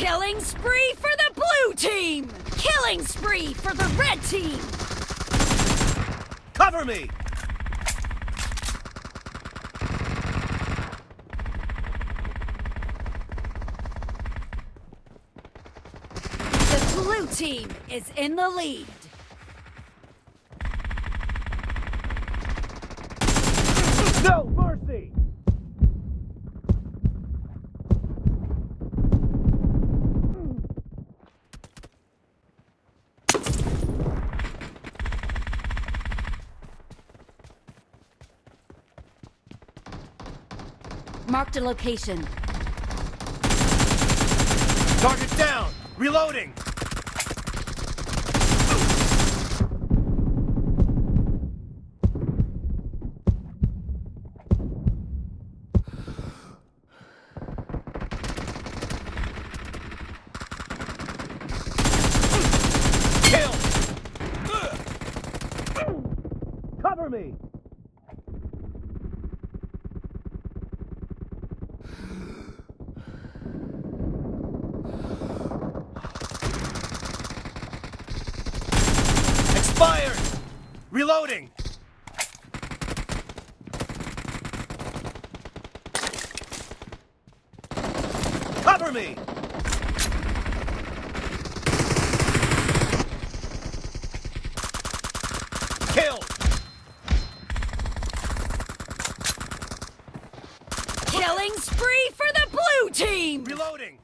Killing spree for the blue team! Killing spree for the red team! Cover me! The blue team is in the lead. No mercy! Marked a location. Target down! Reloading! Kill! Cover me! Expired! Reloading! Cover me! Kill! Killing spree for the blue team! Reloading!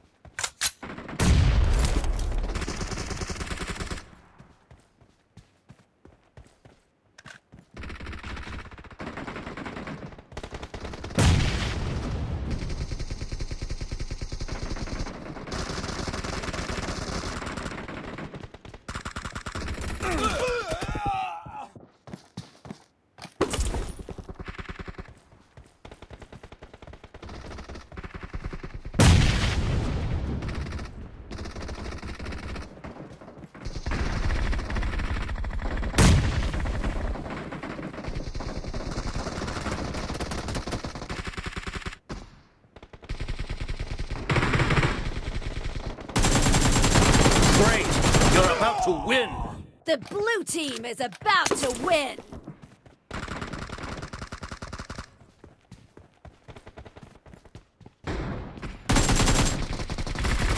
Great! You're about to win! The blue team is about to win!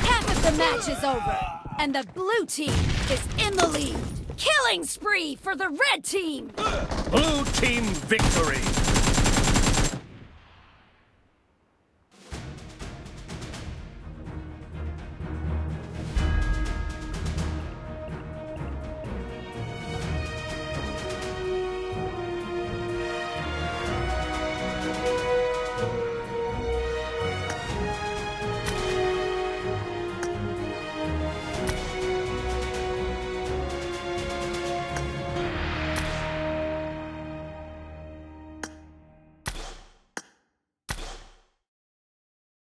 Half of the match is over, and the blue team is in the lead. Killing spree for the red team! Blue team victory!